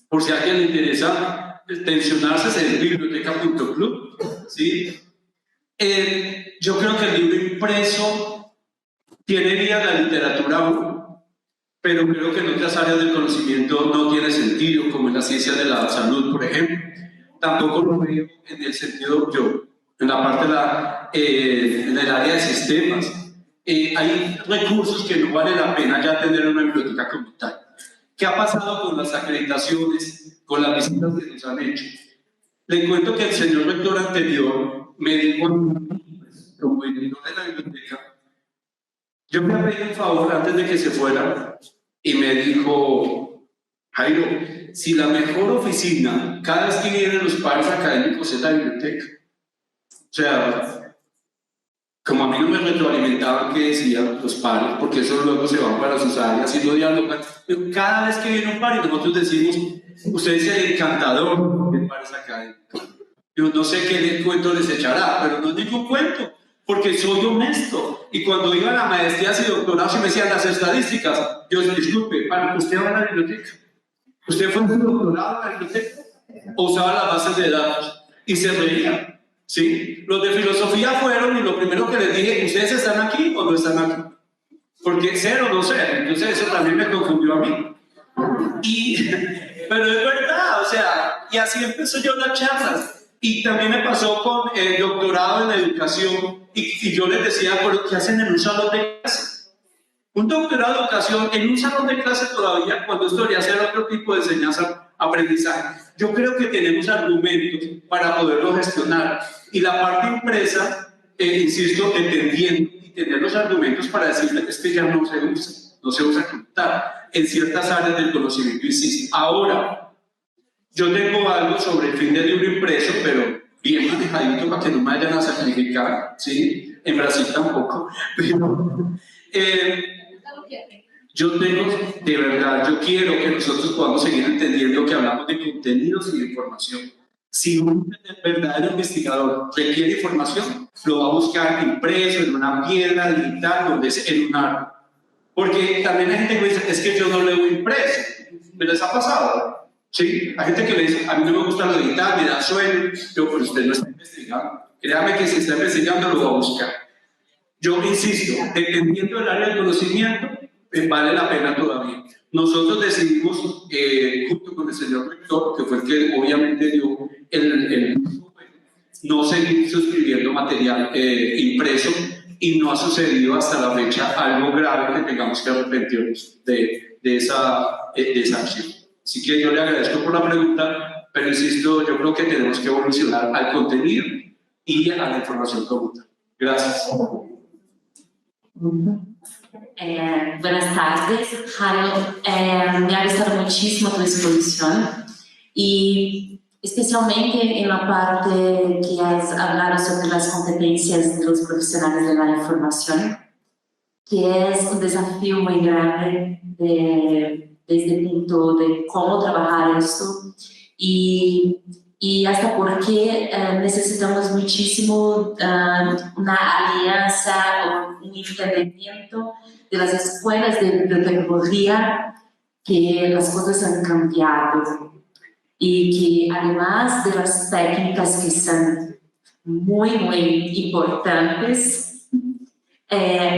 por si a alguien le interesa tensionarse, es biblioteca.club, ¿sí? Yo creo que el libro impreso tiene vía la literatura aún, pero creo que en otras áreas del conocimiento no tiene sentido, como en la ciencia de la salud, por ejemplo. Tampoco lo veo en el sentido yo, en la parte en el área de sistemas. Hay recursos que no vale la pena ya tener una biblioteca como tal. ¿Qué ha pasado con las acreditaciones, con las visitas que nos han hecho? Le cuento que el señor rector anterior me dijo, como director de la biblioteca, yo me pedí un favor antes de que se fuera y me dijo, Jairo, si la mejor oficina cada vez que vienen los pares académicos es la biblioteca. O sea, como a mí no me retroalimentaban qué decían los pares, porque eso luego se van para sus áreas y no dialogan. Cada vez que viene un par y nosotros decimos, usted es el encantador de pares académicos. Yo no sé qué cuento les echará, pero no es ningún cuento, porque soy honesto. Y cuando iban a maestrías y doctorados y me decían las estadísticas, yo les disculpe, ¿usted va a la biblioteca? ¿Usted fue un doctorado en la biblioteca? ¿O usaba las bases de datos? Y se reían. ¿Sí? Los de filosofía fueron y lo primero que les dije, ¿ustedes están aquí o no están aquí? Porque ser o no ser, entonces eso también me confundió a mí. Pero es verdad, o sea, y así empezó yo las charlas. Y también me pasó con el doctorado en educación y yo les decía, ¿pero qué hacen en un salón de clase? Un doctorado de educación en un salón de clase todavía, cuando esto debería ser otro tipo de enseñanza, aprendizaje. Yo creo que tenemos argumentos para poderlo gestionar. Y la parte impresa, insisto, entendiendo y tener los argumentos para decirle que este ya no se usa como tal en ciertas áreas del conocimiento, insisto. Ahora, yo tengo algo sobre el fin del libro impreso, pero bien manejadito para que no me vayan a sacrificar, ¿sí? En Brasil tampoco, pero yo tengo, de verdad, yo quiero que nosotros podamos seguir entendiendo que hablamos de contenidos y de información. Si un verdadero investigador requiere información, lo va a buscar impreso, en una piedra, digital, donde es en un árbol. Porque también hay gente que dice, es que yo no leo impreso. ¿Me les ha pasado? ¿Sí? Hay gente que le dice, a mí no me gusta lo digital, me da sueño. Yo, pero usted no está investigando. Créame que si está investigando, lo va a buscar. Yo insisto, dependiendo del área del conocimiento, vale la pena todavía. Nosotros decidimos, junto con el señor rector, que fue el que obviamente dio no seguir suscribiendo material impreso, y no ha sucedido hasta la fecha algo grave que tengamos que arrepentirnos de esa acción. Así que yo le agradezco por la pregunta, pero insisto, yo creo que tenemos que evolucionar al contenido y a la información como tal. Gracias. Buenas tardes, Harold. Me ha gustado muchísimo tu exposición y especialmente en la parte que has hablado sobre las competencias de los profesionales de la información, que es un desafío muy grande desde el punto de cómo trabajar esto y hasta porque necesitamos muchísimo una alianza o un entendimiento de las escuelas de bibliotecología, que las cosas han cambiado y que además de las técnicas que son muy, muy importantes,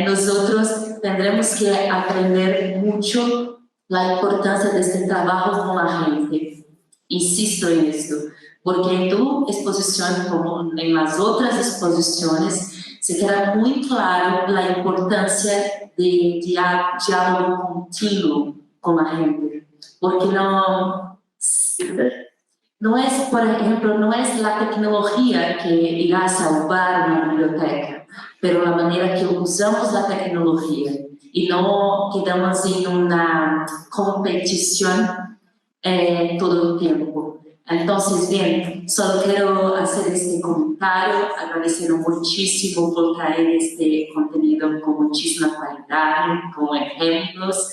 nosotros tendremos que aprender mucho la importancia de este trabajo con la gente. Insisto en esto, porque en tu exposición, como en las otras exposiciones, se queda muy claro la importancia de diálogo continuo con la gente, porque no es, por ejemplo, no es la tecnología que irá a salvar una biblioteca, pero la manera que usamos la tecnología y no quedamos en una competición todo el tiempo. Entonces, bien, solo quiero hacer este comentario, agradecer muchísimo por traer este contenido con muchísima calidad, con ejemplos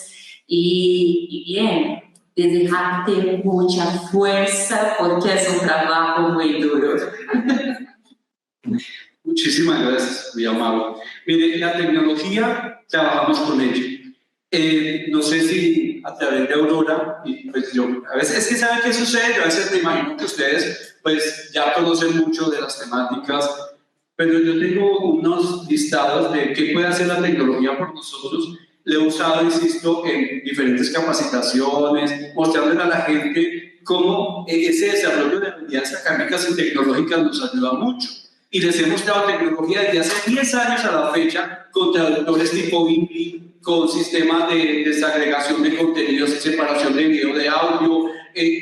y bien, desejarte mucha fuerza porque es un trabajo muy duro. Muchísimas gracias, muy amable. Mire, la tecnología, trabajamos con ella. No sé si a través de Aurora, y pues yo, a veces es que ¿saben qué sucede? Yo a veces me imagino que ustedes pues ya conocen mucho de las temáticas pero yo tengo unos listados de qué puede hacer la tecnología por nosotros. Le he usado, insisto, en diferentes capacitaciones, mostrándole a la gente cómo ese desarrollo de habilidades académicas y tecnológicas nos ayuda mucho. Y les he mostrado tecnología desde hace 10 años a la fecha, con traductores tipo Bibli, con sistemas de desagregación de contenidos y separación de video de audio,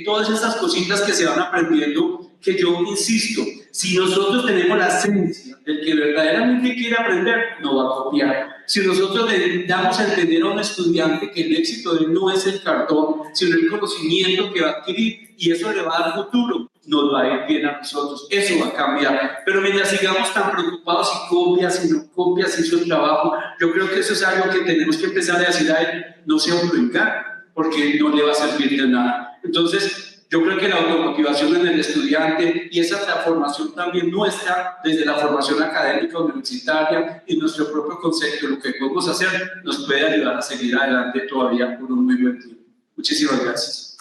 todas esas cositas que se van aprendiendo, que yo insisto, si nosotros tenemos la esencia del que verdaderamente quiere aprender, no va a copiar. Si nosotros le damos a entender a un estudiante que el éxito de él no es el cartón, sino el conocimiento que va a adquirir, y eso le va a dar futuro, nos va a ir bien a nosotros, eso va a cambiar. Pero mientras sigamos tan preocupados si copias, si no copias, si hizo el trabajo, yo creo que eso es algo que tenemos que empezar a decir a él, no se autoengañe, porque no le va a servir de nada. Entonces, yo creo que la automotivación en el estudiante y esa transformación también nuestra, desde la formación académica universitaria y nuestro propio concepto, lo que podemos hacer, nos puede ayudar a seguir adelante todavía por un muy buen tiempo. Muchísimas gracias.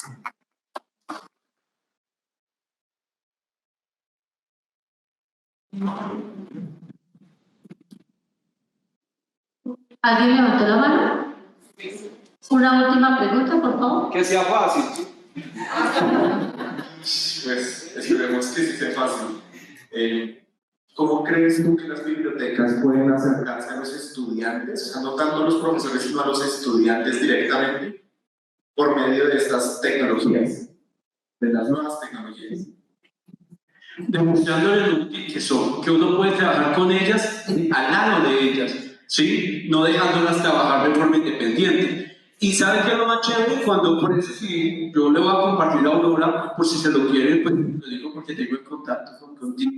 ¿Alguien levantó la mano? Una última pregunta, por favor. Que sea fácil. Pues esperemos que sí sea fácil. ¿Cómo crees tú que las bibliotecas pueden acercarse a los estudiantes, o sea, no tanto a los profesores, sino a los estudiantes directamente, por medio de estas tecnologías, de las nuevas tecnologías? Demostrándoles lo útil que son, que uno puede trabajar con ellas al lado de ellas, ¿sí? No dejándolas trabajar de forma independiente. Y ¿saben qué es lo más chévere? Cuando, por eso, si yo le voy a compartir a Aurora, por si se lo quieren, pues lo digo porque tengo el contacto contigo,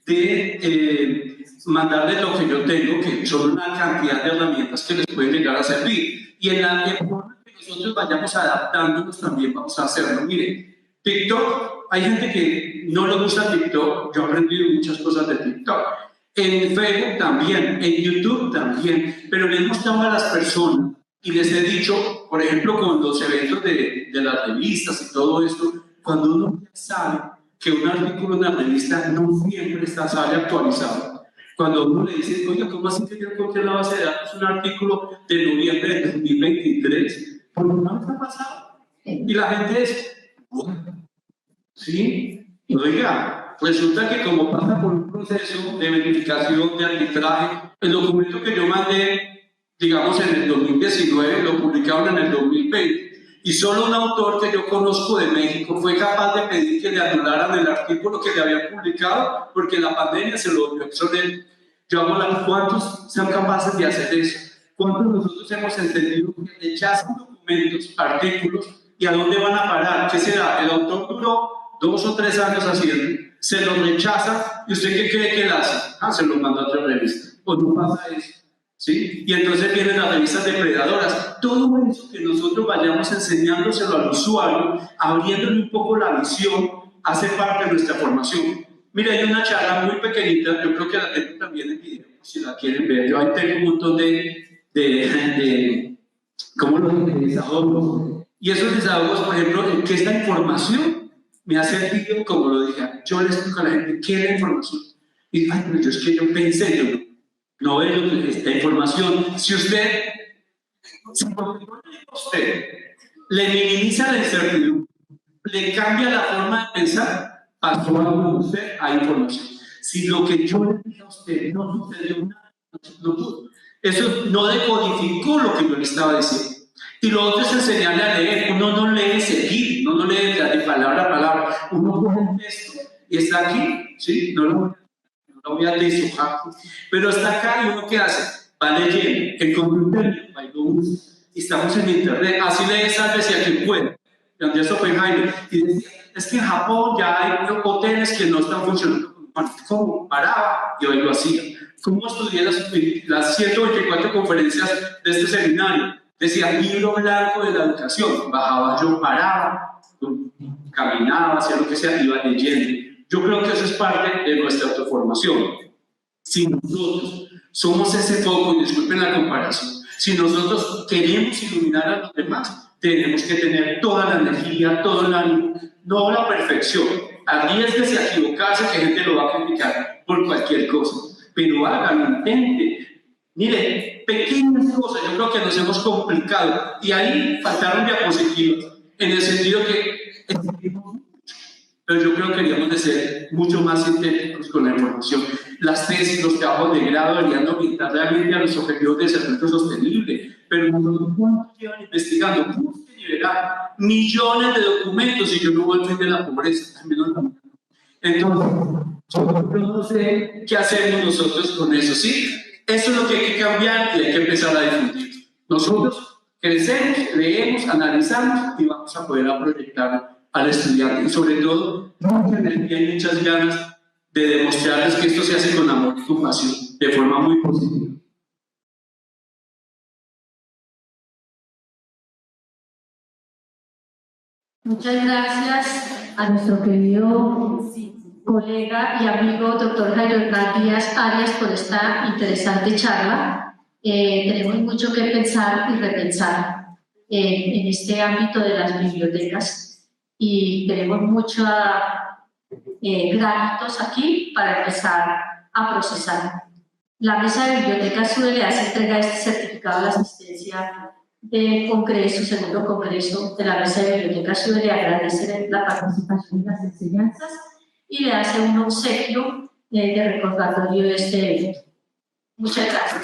de mandarles lo que yo tengo, que son una cantidad de herramientas que les pueden llegar a servir. Y en la forma que nosotros vayamos adaptándonos, también vamos a hacerlo. Miren, TikTok, hay gente que no le gusta TikTok, yo he aprendido muchas cosas de TikTok. En Facebook también, en YouTube también, pero le he mostrado a las personas y les he dicho, por ejemplo, con los eventos de las revistas y todo esto, cuando uno sabe que un artículo en una revista no siempre sale actualizado. Cuando uno le dice, oye, ¿cómo así que yo encontré la base de datos un artículo de noviembre de 2023? ¿Por qué no está pasado? Y la gente es, ¿sí? Oiga, resulta que como pasa por un proceso de verificación, de arbitraje, el documento que yo mandé, digamos en el 2019, lo publicaron en el 2020. Y solo un autor que yo conozco de México fue capaz de pedir que le anularan el artículo que le habían publicado porque la pandemia se lo volvió obsoleto. Yo hago la, ¿cuántos sean capaces de hacer eso? ¿Cuántos nosotros hemos entendido que rechazan documentos, artículos, y a dónde van a parar? ¿Qué será? El autor duró 2 o 3 años haciendo, se lo rechaza, ¿y usted qué cree que él hace? Ah, se lo manda a otra revista. ¿O no pasa eso? ¿Sí? Y entonces vienen las revistas depredadoras. Todo eso que nosotros vayamos enseñándoselo al usuario, abriéndole un poco la visión, hace parte de nuestra formación. Mira, hay una charla muy pequeñita, yo creo que la tengo también en video, si la quieren ver. Yo ahí tengo un montón de ¿cómo lo digo? De desahogos. Y esos desahogos, por ejemplo, que esta información me ha servido, como lo dije, yo le explico a la gente qué es la información. Y, ay, pero yo es que yo pensé, yo no veo esta información. Si usted le minimiza la incertidumbre, le cambia la forma de pensar, pasó a usted a información. Si lo que yo le dije a usted no sucedió nada, no pudo. Eso no decodificó lo que yo le estaba diciendo. Y lo otro es enseñarle a leer. Uno no lee seguir, uno no lee de palabra a palabra. Uno coge un texto y está aquí, ¿sí? No lo voy a deshojar, pero está acá y uno ¿qué hace? Va leyendo, encontró un término, ahí lo usa, y estamos en internet, así lee sálvese a quien pueda, de Andrés Oppenheimer, y decía, es que en Japón ya hay hoteles que no están funcionando, ¿cómo? Paraba y hoy lo hacía. ¿Cómo estudié las 124 conferencias de este seminario? Decía, libro blanco de la educación, bajaba yo, paraba, caminaba, hacía lo que sea, iba leyendo. Yo creo que eso es parte de nuestra autoformación. Si nosotros somos ese foco, y disculpen la comparación, si nosotros queremos iluminar a los demás, tenemos que tener toda la energía, todo el ánimo, no la perfección. Arriesguese a equivocarse, que gente lo va a criticar por cualquier cosa. pero hágalo, intente. Mire, pequeñas cosas, yo creo que nos hemos complicado y ahí faltaron diapositivas, en el sentido que pero yo creo que deberíamos de ser mucho más sintéticos con la información. Las tesis, los trabajos de grado deberían orientar realmente a los objetivos de desarrollo sostenible, pero nosotros llevan investigando, busquen y verán millones de documentos y yo no voy a de la pobreza, también no. Entonces, yo no sé qué hacemos nosotros con eso, ¿sí? Eso es lo que hay que cambiar y hay que empezar a difundir. Nosotros crecemos, leemos, analizamos y vamos a poder proyectar al estudiante y sobre todo mucha energía y muchas ganas de demostrarles que esto se hace con amor y compasión de forma muy positiva. Muchas gracias a nuestro querido colega y amigo doctor Jairo Hernán Díaz Arias por esta interesante charla. Tenemos mucho que pensar y repensar en este ámbito de las bibliotecas y tenemos muchos granitos aquí para empezar a procesar. La Mesa de Bibliotecas UDL hace entrega de este certificado de la asistencia del Congreso, segundo Congreso de la Mesa de Bibliotecas UDL, agradece la participación en las enseñanzas y le hace un obsequio de recordatorio de este evento. Muchas gracias.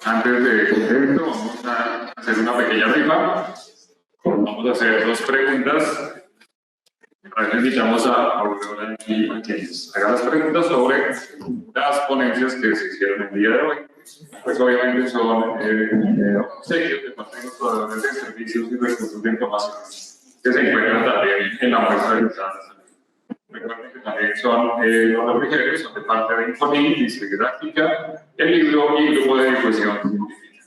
Antes de esto, vamos a hacer una pequeña rifa. Vamos a hacer 2 preguntas. Ahora invitamos a Aurora y a quienes hagan las preguntas sobre las ponencias que se hicieron el día de hoy. Pues obviamente son obsequios de parte de los proveedores de servicios y recursos de información que se encuentran también en la muestra de Salud. Recuerden que también son los refrigerios, son de parte de Infonil, Didáctica, el libro y el grupo de difusión científica.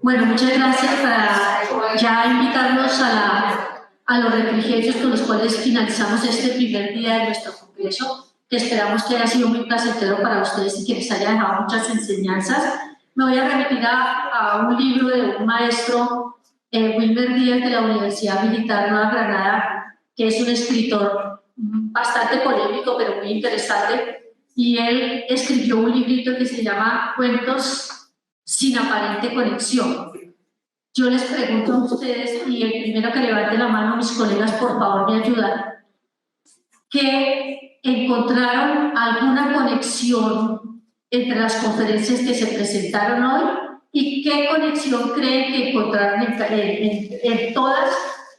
Bueno, muchas gracias para ya invitarnos a los refrigerios con los cuales finalizamos este primer día de nuestro congreso, que esperamos que haya sido muy placentero para ustedes y que les haya dejado muchas enseñanzas. Me voy a remitir a un libro de un maestro, Wilmer Díaz, de la Universidad Militar Nueva Granada, que es un escritor bastante polémico, pero muy interesante, y él escribió un librito que se llama Cuentos sin aparente conexión. Yo les pregunto a ustedes, y el primero que levante la mano, mis colegas, por favor, me ayudan, que encontraron alguna conexión entre las conferencias que se presentaron hoy y qué conexión creen que encontraron en todas,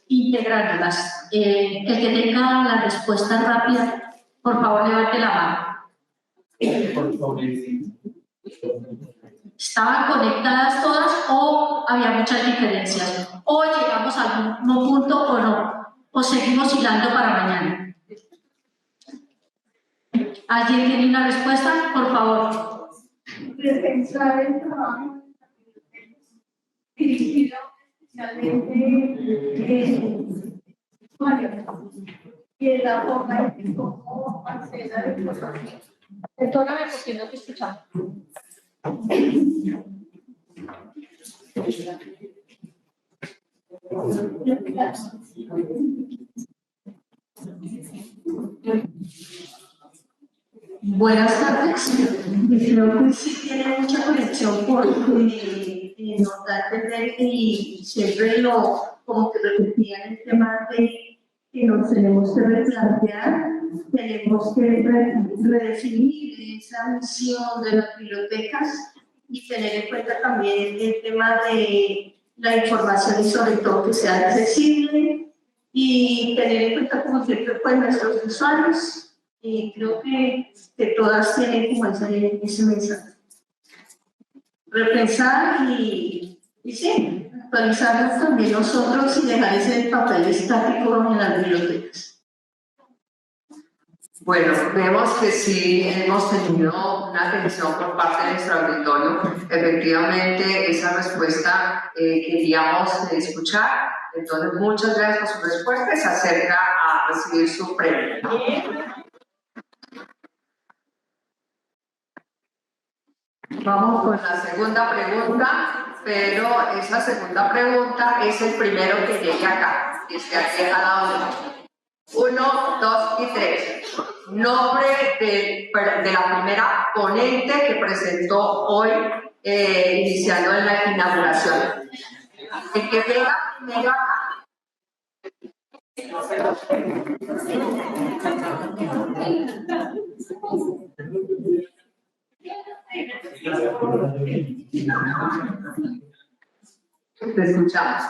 integrándolas. El que tenga la respuesta rápida, por favor, levante la mano. ¿Estaban conectadas todas o había muchas diferencias? ¿O llegamos a algún punto o no? ¿O seguimos hilando para mañana? ¿Alguien tiene una respuesta? Por favor. Repensar el trabajo dirigido especialmente en y en la forma en cómo acceda a la información. Perdóname porque no te escuchamos. Buenas tardes. Creo que sí tiene mucha conexión porque nos da a entender y siempre como que repetían el tema de que nos tenemos que replantear, tenemos que redefinir esa misión de las bibliotecas y tener en cuenta también el tema de la información y sobre todo que sea accesible y tener en cuenta como siempre pues nuestros usuarios. Y creo que todas tienen como ese mensaje. Repensar y sí, actualizarnos también nosotros y dejar ese papel estático en las bibliotecas. Bueno, vemos que sí hemos tenido una atención por parte de nuestro auditorio. Efectivamente, esa respuesta queríamos escuchar. Entonces, muchas gracias por su respuesta y se acerca a recibir su premio. Vamos con la segunda pregunta, pero esa segunda pregunta es el primero que llegue acá, que esté aquí a cada uno. 1, 2 y 3. nombre de la primera ponente que presentó hoy, iniciando en la inauguración. El que venga primero acá. Te escuchamos.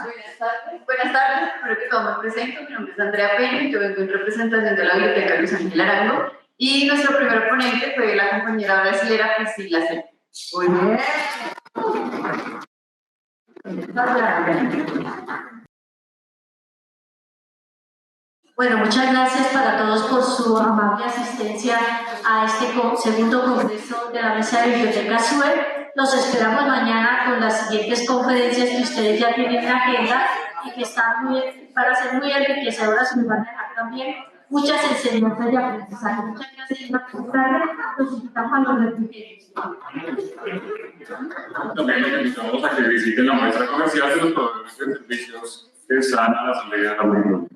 Buenas tardes, primero que todo me presento, mi nombre es Andrea Peña y yo vengo en representación de la Biblioteca Luis Ángel Arango y nuestro primer ponente fue la compañera brasilera Priscila C. Muy bien. Bueno, muchas gracias para todos por su amable asistencia a este segundo congreso de la Mesa de Bibliotecas SUE. Los esperamos mañana con las siguientes conferencias que ustedes ya tienen en la agenda y que están para ser muy enriquecedoras y nos van a dejar también muchas enseñanzas y aprendizaje. Muchas gracias y más tarde los invitamos a los refugieros. También los invitamos a que visiten la muestra comercial de los proveedores de servicios que están a la salida de la biblioteca.